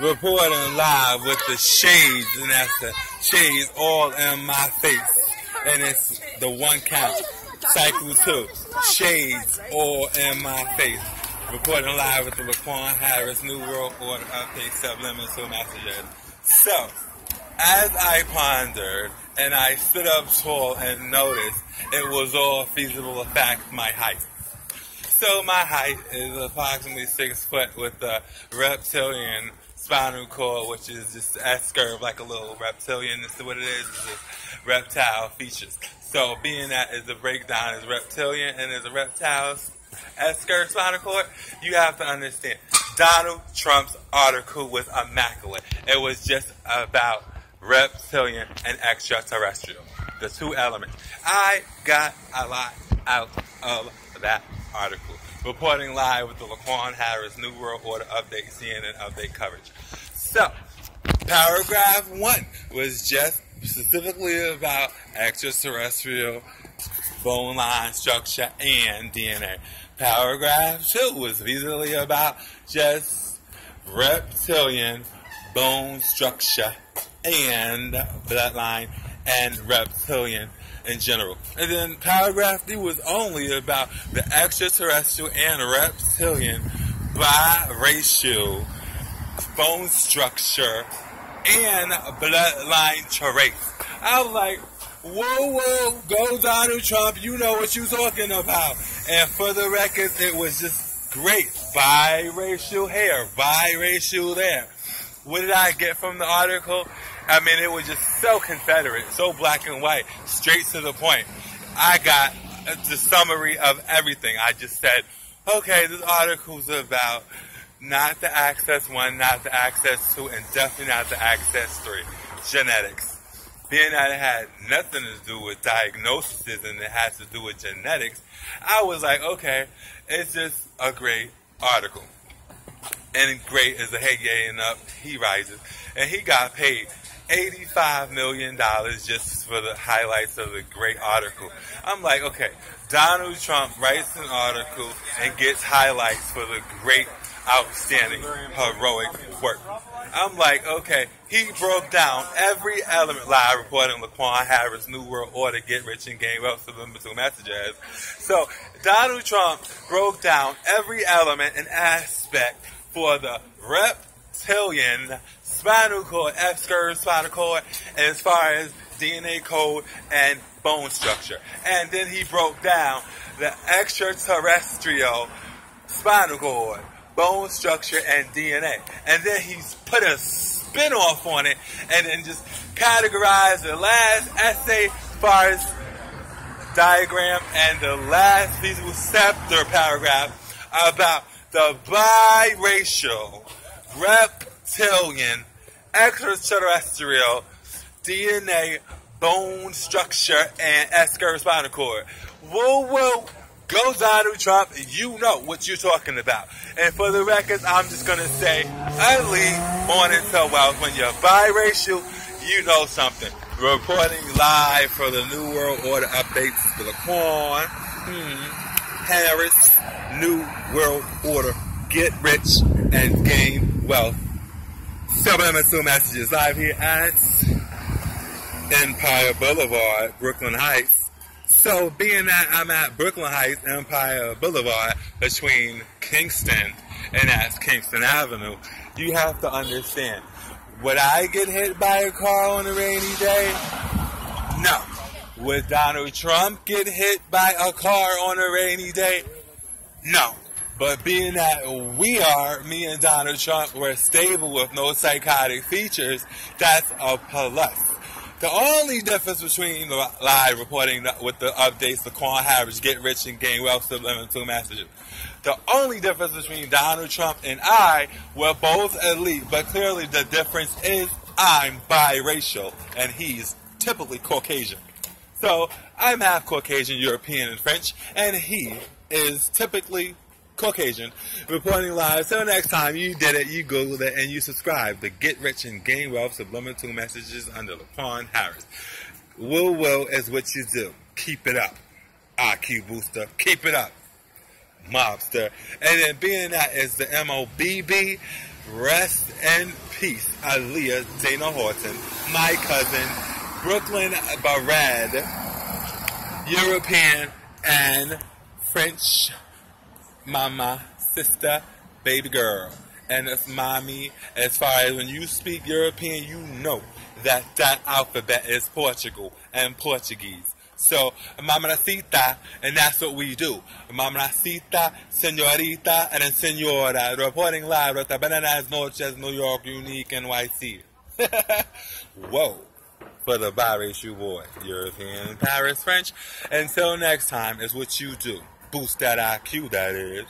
reporting live with the shades, and that's the shades all in my face. And it's the one count, cycle 2, shades all in my face. Reporting live with the LaQuan Harris New World Order Update Subliminal Messages. So, as I pondered, and I stood up tall and noticed it was all feasible in fact my height. So my height is approximately 6 foot with a reptilian spinal cord, which is just S-curve like a little reptilian. This is what it is. It's just reptile features. So being that is the breakdown is reptilian and is a reptile S-curve spinal cord, you have to understand Donald Trump's article was immaculate. It was just about reptilian and extraterrestrial, the two elements. I got a lot out of that article. Reporting live with the LaQuan Harris New World Order Update, CNN Update coverage. So, paragraph 1 was just specifically about extraterrestrial bone line structure and DNA. Paragraph 2 was basically about just reptilian bone structure and bloodline and reptilian in general. And then paragraph 3 was only about the extraterrestrial and reptilian biracial bone structure and bloodline traits. I was like, whoa, go Donald Trump, you know what you're talking about. And for the record, it was just great. Biracial hair, biracial there. What did I get from the article? I mean, it was just so Confederate, so black and white, straight to the point. I got the summary of everything. I just said, okay, this article's about not the access 1, not the access 2, and definitely not the access 3, genetics. Being that it had nothing to do with diagnoses and it has to do with genetics, I was like, okay, it's just a great article. And great is a hey getting up, he rises. And he got paid $85 million just for the highlights of the great article. I'm like, okay, Donald Trump writes an article and gets highlights for the great, outstanding, heroic work. I'm like, okay, he broke down every element. Live reporting LaQuan Harris New World Order, get rich and gain wealth, subliminal messages. So Donald Trump broke down every element and aspect for the reptilian spinal cord, S-curve spinal cord, as far as DNA code and bone structure. And then he broke down the extraterrestrial spinal cord, bone structure, and DNA. And then he's put a spin-off on it and then just categorized the last essay as far as diagram and the last feasible scepter paragraph about the biracial, reptilian, extraterrestrial DNA, bone structure, and S-curve spinal cord. Whoa, go Donald Trump, you know what you're talking about. And for the record, I'm just going to say, ugly on until wealth. When you're biracial, you know something. Reporting live for the New World Order updates, the LaQuan Harris New World Order. Get rich and gain wealth. Subliminal messages live here at Empire Boulevard, Brooklyn Heights. So being that I'm at Brooklyn Heights, Empire Boulevard, between Kingston and that's Kingston Avenue, you have to understand, would I get hit by a car on a rainy day? No. Would Donald Trump get hit by a car on a rainy day? No. But being that we are, me and Donald Trump, we're stable with no psychotic features, that's a plus. The only difference between the live reporting with the updates, the LaQuan Harris, get rich and gain wealth, subliminal messages. The only difference between Donald Trump and I, we're both elite, but clearly the difference is I'm biracial and he's typically Caucasian. So I'm half Caucasian, European, and French, and he is typically Caucasian, reporting live. So next time you did it, you Googled it, and you subscribe to Get Rich and Gain Wealth Subliminal Messages under LaQuan Harris. Will is what you do. Keep it up. IQ booster. Keep it up. mobster. And then being that is the MOBB, rest in peace, Aaliyah Dana Horton, my cousin, Brooklyn Barad, European and French mama, sister, baby girl. And it's mommy. As far as when you speak European, you know that that alphabet is Portugal and Portuguese. So, mamacita, and that's what we do. Mamacita, señorita, and then señora. Reporting live at the Bananas Noches, New York, Unique, NYC. Whoa. For the biracial boy. European, Paris, French. Until next time, is what you do. Boost that IQ, that is.